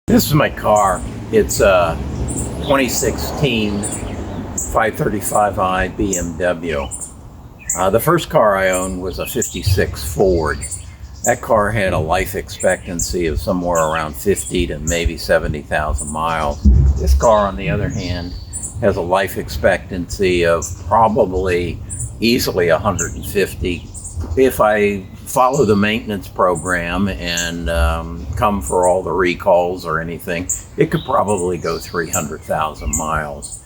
This is my car. It's a 2016 535i BMW. The first car I owned was a 56 Ford. That car had a life expectancy of somewhere around 50 to maybe 70,000 miles. This car, on the other hand, has a life expectancy of probably easily 150. If I follow the maintenance program and come for all the recalls or anything, it could probably go 300,000 miles.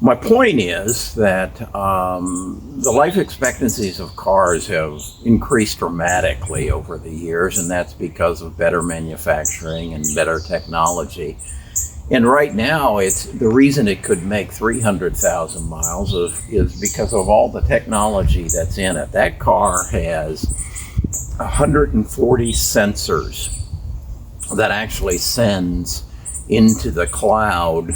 My point is that the life expectancies of cars have increased dramatically over the years, and that's because of better manufacturing and better technology. And right now, it's the reason it could make 300,000 miles is because of all the technology that's in it. That car has 140 sensors that actually sends into the cloud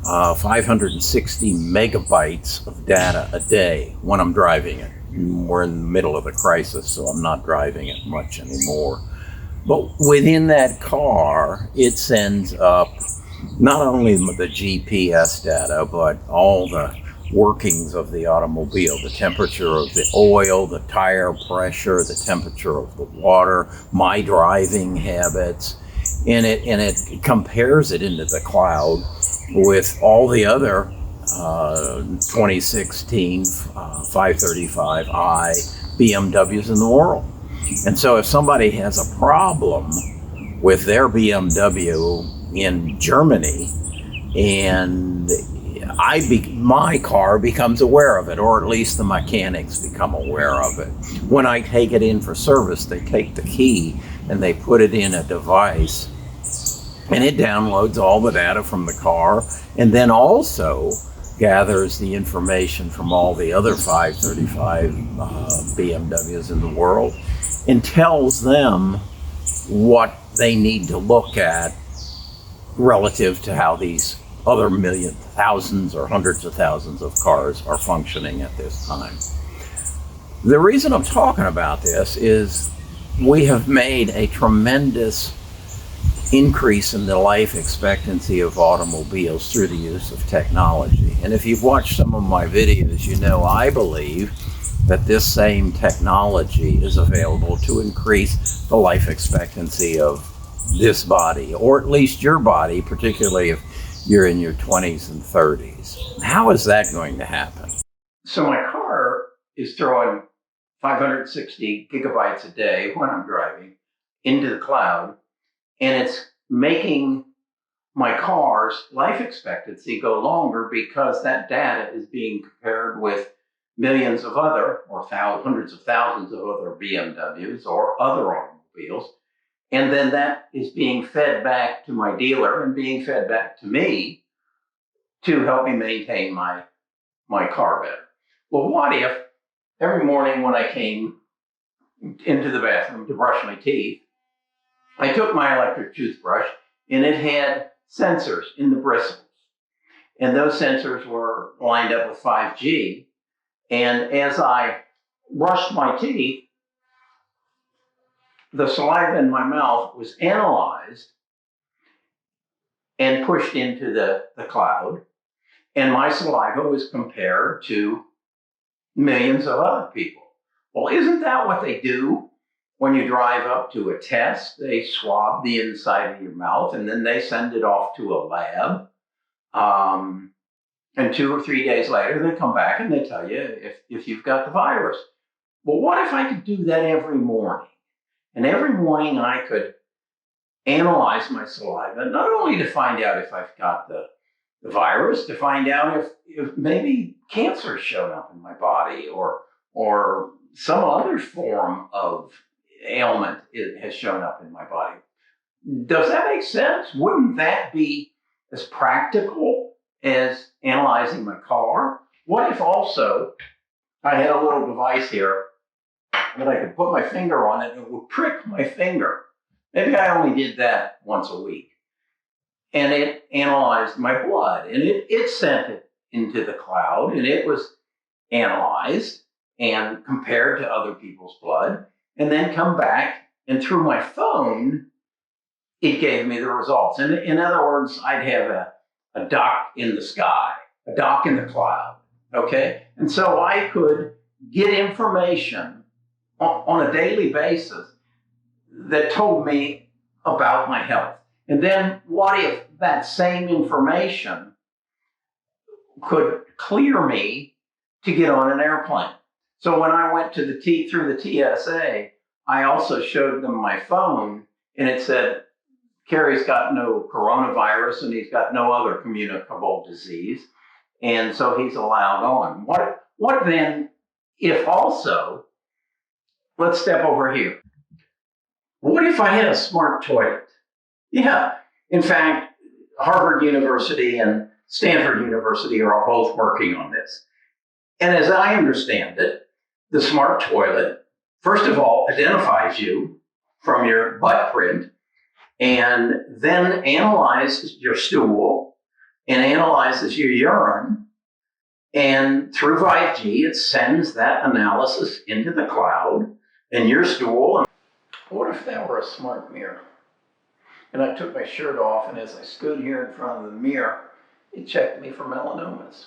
560 megabytes of data a day when I'm driving it. We're in the middle of a crisis, so I'm not driving it much anymore. But within that car, it sends up not only the GPS data, but all the workings of the automobile, the temperature of the oil, the tire pressure, the temperature of the water, my driving habits, and it compares it into the cloud with all the other 2016 535i BMWs in the world. And so if somebody has a problem with their BMW in Germany, and my car becomes aware of it, or at least the mechanics become aware of it. When I take it in for service, they take the key and they put it in a device, and it downloads all the data from the car, and then also gathers the information from all the other 535 BMWs in the world and tells them what they need to look at relative to how these other thousands or hundreds of thousands of cars are functioning at this time. The reason I'm talking about this is we have made a tremendous increase in the life expectancy of automobiles through the use of technology. And if you've watched some of my videos, you know I believe that this same technology is available to increase the life expectancy of this body, or at least your body, particularly if you're in your 20s and 30s. How is that going to happen? So my car is throwing 560 gigabytes a day when I'm driving into the cloud, and it's making my car's life expectancy go longer because that data is being compared with millions of other, or hundreds of thousands of other BMWs or other automobiles. And then that is being fed back to my dealer and being fed back to me to help me maintain my car better. Well, what if every morning when I came into the bathroom to brush my teeth, I took my electric toothbrush and it had sensors in the bristles. And those sensors were lined up with 5G. And as I brushed my teeth, the saliva in my mouth was analyzed and pushed into the cloud, and my saliva was compared to millions of other people. Well, isn't that what they do when you drive up to a test? They swab the inside of your mouth, and then they send it off to a lab. And 2 or 3 days later, they come back and they tell you if you've got the virus. Well, what if I could do that every morning? And every morning I could analyze my saliva, not only to find out if I've got the virus, to find out if maybe cancer has shown up in my body, or some other form of ailment has shown up in my body. Does that make sense? Wouldn't that be as practical as analyzing my car? What if also I had a little device here that I could put my finger on it and it would prick my finger? Maybe I only did that once a week. And it analyzed my blood, and it sent it into the cloud, and it was analyzed and compared to other people's blood, and then come back, and through my phone, it gave me the results. And in other words, I'd have a dock in the sky, a dock in the cloud, okay? And so I could get information on a daily basis that told me about my health. And then what if that same information could clear me to get on an airplane? So when I went to through the TSA, I also showed them my phone, and it said, Kerry's got no coronavirus and he's got no other communicable disease, and so he's allowed on. What then if also, let's step over here. What if I had a smart toilet? Yeah, in fact, Harvard University and Stanford University are both working on this. And as I understand it, the smart toilet, first of all, identifies you from your butt print, and then analyzes your stool and analyzes your urine. And through 5G, it sends that analysis into the cloud and your stool. What if that were a smart mirror? And I took my shirt off, and as I stood here in front of the mirror, it checked me for melanomas.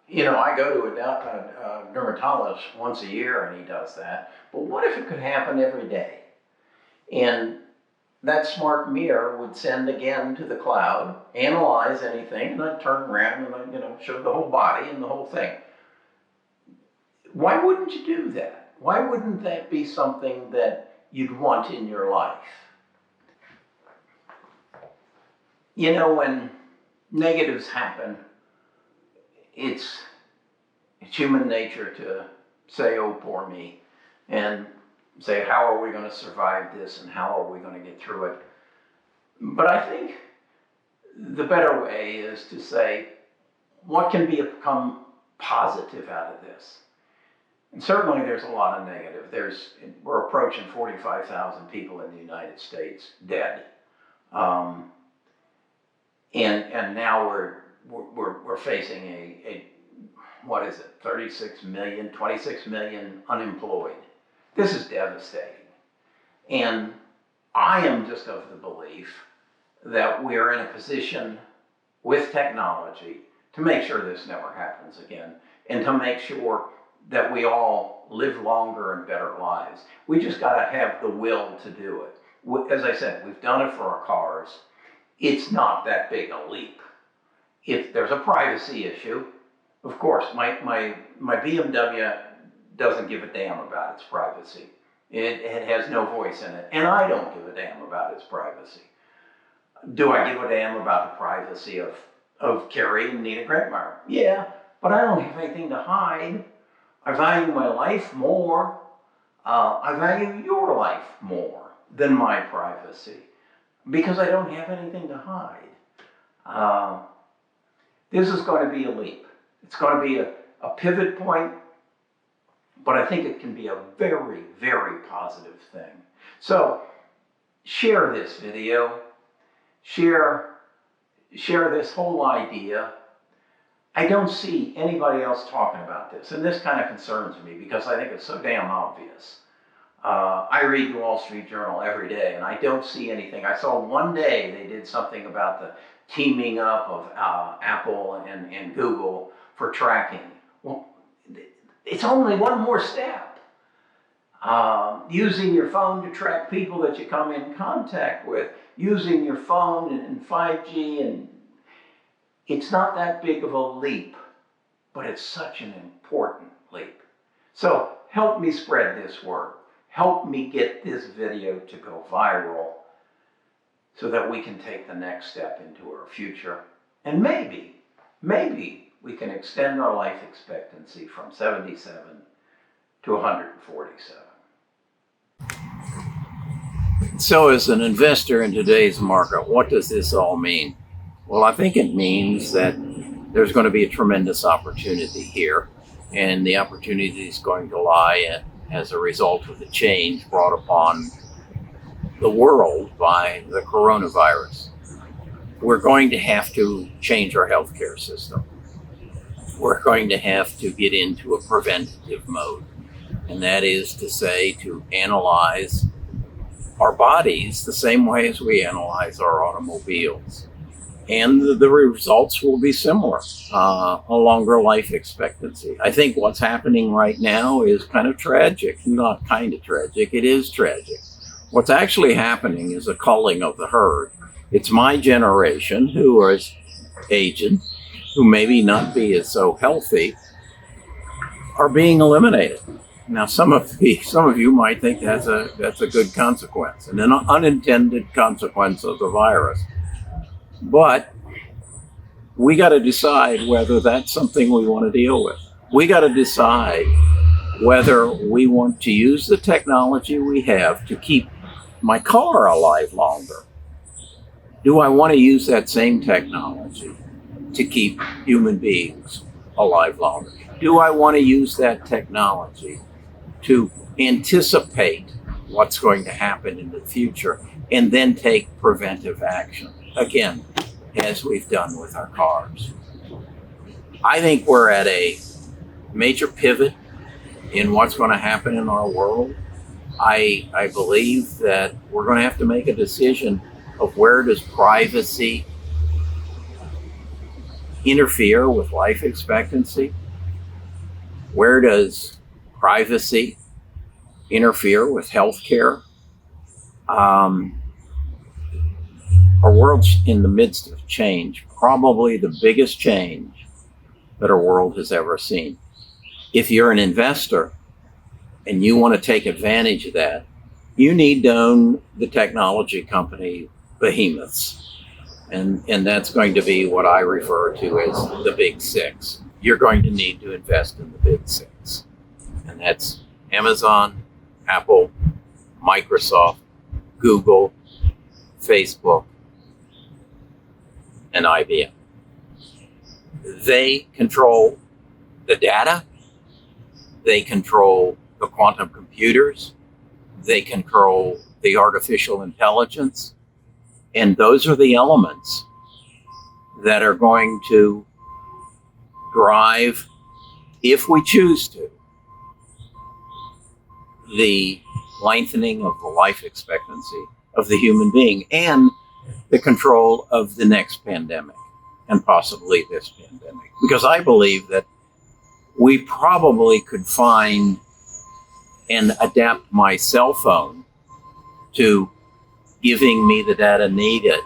You know, I go to a dermatologist once a year, and he does that. But what if it could happen every day? And that smart mirror would send again to the cloud, analyze anything, and I'd turn around and I'd, show the whole body and the whole thing. Why wouldn't you do that? Why wouldn't that be something that you'd want in your life? You know, when negatives happen, it's human nature to say, oh, poor me, and say, how are we going to survive this and how are we going to get through it? But I think the better way is to say, what can become positive out of this? And certainly there's a lot of negative. We're approaching 45,000 people in the United States dead. And now we're facing a what is it, 26 million unemployed. This is devastating. And I am just of the belief that we're in a position with technology to make sure this never happens again, and to make sure that we all live longer and better lives. We just got to have the will to do it. As I said, we've done it for our cars. It's not that big a leap. If there's a privacy issue, of course, my BMW doesn't give a damn about its privacy. It has no voice in it, and I don't give a damn about its privacy. Do I give a damn about the privacy of Kerry and Nina Grantmeyer? Yeah, but I don't have anything to hide. I value my life more. I value your life more than my privacy, because I don't have anything to hide. This is going to be a leap. It's going to be a pivot point, but I think it can be a very, very positive thing. So share this video, share this whole idea. I don't see anybody else talking about this, and this kind of concerns me because I think it's so damn obvious. I read the Wall Street Journal every day, and I don't see anything. I saw one day they did something about the teaming up of Apple and Google for tracking. Well, it's only one more step. Using your phone to track people that you come in contact with, using your phone and 5G, and it's not that big of a leap, but it's such an important leap. So help me spread this word. Help me get this video to go viral so that we can take the next step into our future. And maybe we can extend our life expectancy from 77 to 147. So as an investor in today's market, what does this all mean? Well, I think it means that there's going to be a tremendous opportunity here, and the opportunity is going to lie as a result of the change brought upon the world by the coronavirus. We're going to have to change our healthcare system. We're going to have to get into a preventative mode, and that is to say, to analyze our bodies the same way as we analyze our automobiles. And the results will be similar, a longer life expectancy. I think what's happening right now is kind of tragic. Not kind of tragic, it is tragic. What's actually happening is a culling of the herd. It's my generation who is aged, who maybe not be as so healthy, are being eliminated. Now, some of you might think that's a good consequence, and an unintended consequence of the virus. But we got to decide whether that's something we want to deal with. We got to decide whether we want to use the technology we have to keep my car alive longer. Do I want to use that same technology to keep human beings alive longer? Do I want to use that technology to anticipate what's going to happen in the future and then take preventive action? Again, as we've done with our cars. I think we're at a major pivot in what's going to happen in our world. I believe that we're going to have to make a decision of where does privacy interfere with life expectancy? Where does privacy interfere with healthcare? Our world's in the midst of change, probably the biggest change that our world has ever seen. If you're an investor and you want to take advantage of that, you need to own the technology company behemoths. And that's going to be what I refer to as the big six. You're going to need to invest in the big six. And that's Amazon, Apple, Microsoft, Google, Facebook, and IBM. They control the data, they control the quantum computers, they control the artificial intelligence, and those are the elements that are going to drive, if we choose to, the lengthening of the life expectancy of the human being and the control of the next pandemic and possibly this pandemic. Because I believe that we probably could find and adapt my cell phone to giving me the data needed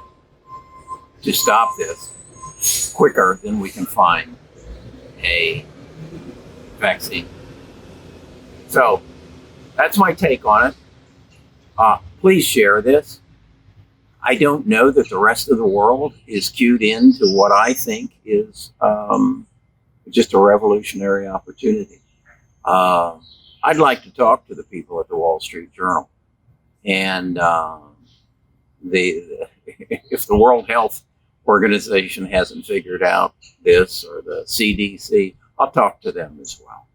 to stop this quicker than we can find a vaccine. So that's my take on it. Please share this. I don't know that the rest of the world is cued into what I think is just a revolutionary opportunity. I'd like to talk to the people at the Wall Street Journal. And if the World Health Organization hasn't figured out this, or the CDC, I'll talk to them as well.